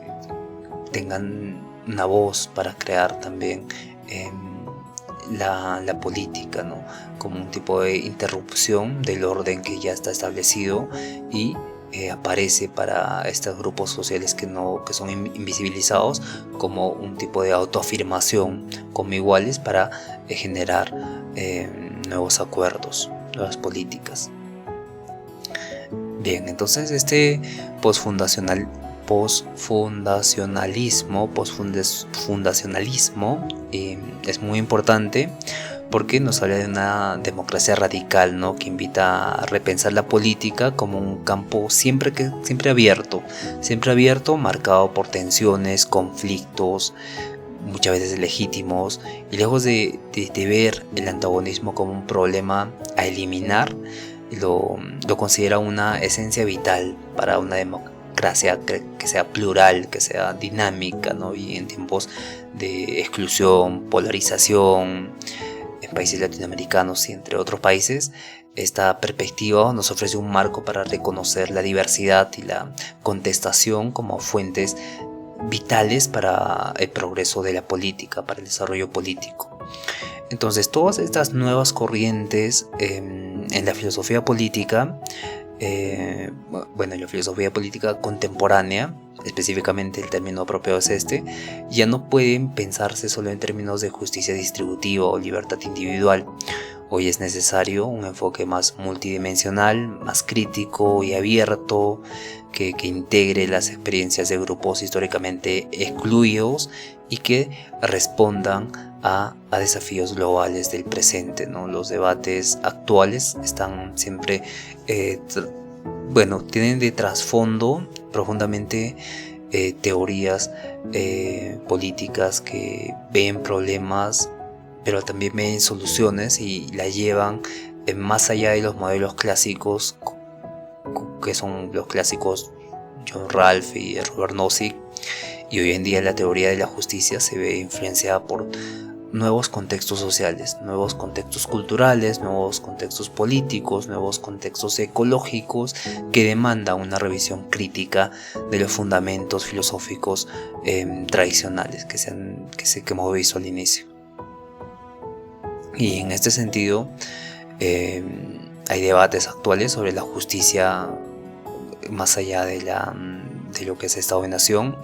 tengan una voz para crear también la política, ¿no? Como un tipo de interrupción del orden que ya está establecido y aparece para estos grupos sociales que son invisibilizados como un tipo de autoafirmación como iguales para generar nuevos acuerdos, nuevas políticas. Bien, entonces este posfundacionalismo es muy importante porque nos habla de una democracia radical, ¿no? Que invita a repensar la política como un campo siempre abierto, marcado por tensiones, conflictos, muchas veces legítimos, y lejos de ver el antagonismo como un problema a eliminar, lo considera una esencia vital para una democracia que sea plural, que sea dinámica, ¿no? Y en tiempos de exclusión, polarización, en países latinoamericanos y entre otros países, esta perspectiva nos ofrece un marco para reconocer la diversidad y la contestación como fuentes vitales para el progreso de la política, para el desarrollo político. Entonces, todas estas nuevas corrientes en la filosofía política, en la filosofía política contemporánea, específicamente el término apropiado es este, ya no pueden pensarse solo en términos de justicia distributiva o libertad individual. Hoy es necesario un enfoque más multidimensional, más crítico y abierto, que integre las experiencias de grupos históricamente excluidos y que respondan a desafíos globales del presente, ¿no? Los debates actuales están siempre, tienen de trasfondo profundamente teorías políticas que ven problemas, pero también ven soluciones y la llevan más allá de los modelos clásicos, que son los clásicos John Ralph y Robert Nozick. Y hoy en día la teoría de la justicia se ve influenciada por nuevos contextos sociales, nuevos contextos culturales, nuevos contextos políticos, nuevos contextos ecológicos, que demandan una revisión crítica de los fundamentos filosóficos tradicionales que hemos visto al inicio. Y en este sentido hay debates actuales sobre la justicia más allá de lo que es Estado de Nación,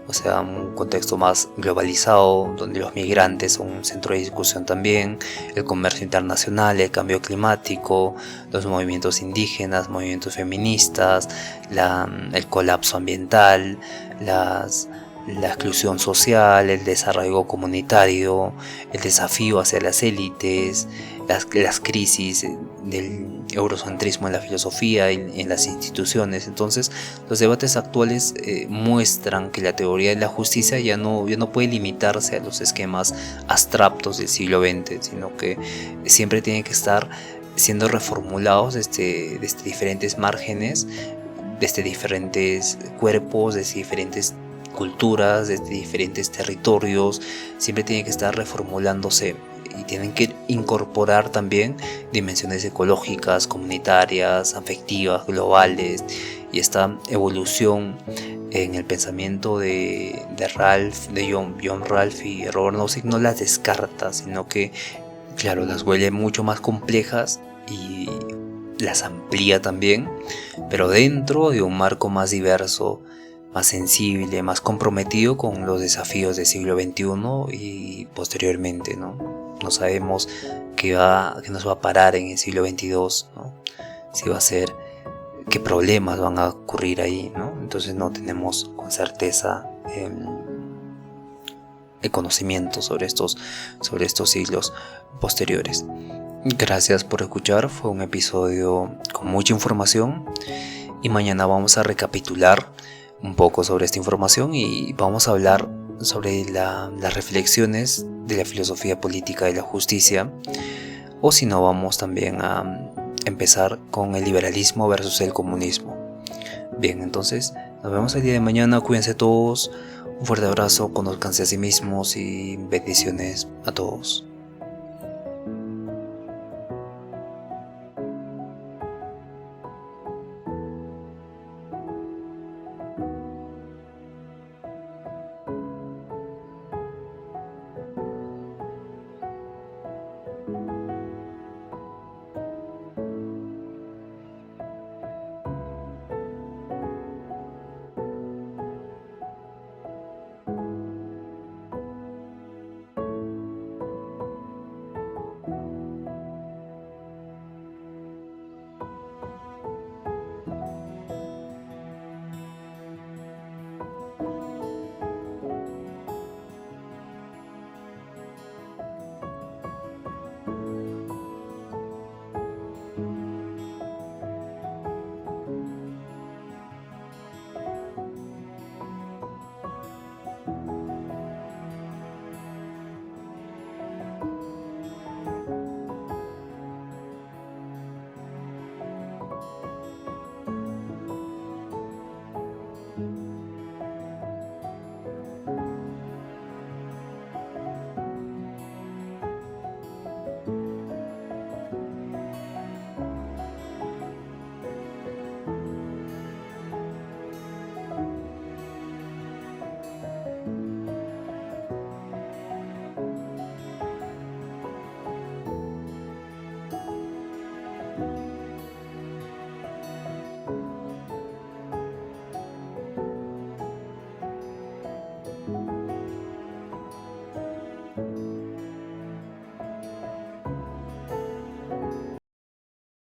o sea, un contexto más globalizado, donde los migrantes son un centro de discusión también, el comercio internacional, el cambio climático, los movimientos indígenas, movimientos feministas, el colapso ambiental, la exclusión social, el desarrollo comunitario, el desafío hacia las élites, las crisis del eurocentrismo en la filosofía y en las instituciones. Entonces, los debates actuales muestran que la teoría de la justicia ya no puede limitarse a los esquemas abstractos del siglo XX, sino que siempre tiene que estar siendo reformulados desde diferentes márgenes, desde diferentes cuerpos, desde diferentes culturas, desde diferentes territorios. Siempre tiene que estar reformulándose y tienen que incorporar también dimensiones ecológicas, comunitarias, afectivas, globales. Y esta evolución en el pensamiento de John Ralph y Robert Nozick no las descarta, sino que, claro, las vuelve mucho más complejas y las amplía también, pero dentro de un marco más diverso, más sensible, más comprometido con los desafíos del siglo XXI y posteriormente, ¿no? No sabemos qué nos va a parar en el siglo XXII, ¿no? Si va a ser, qué problemas van a ocurrir ahí, ¿no? Entonces no tenemos con certeza el conocimiento sobre estos siglos posteriores. Gracias por escuchar, fue un episodio con mucha información y mañana vamos a recapitular un poco sobre esta información y vamos a hablar sobre las reflexiones de la filosofía política de la justicia, o si no, vamos también a empezar con el liberalismo versus el comunismo. Bien, entonces nos vemos el día de mañana, cuídense todos, un fuerte abrazo, conózcanse a sí mismos y bendiciones a todos.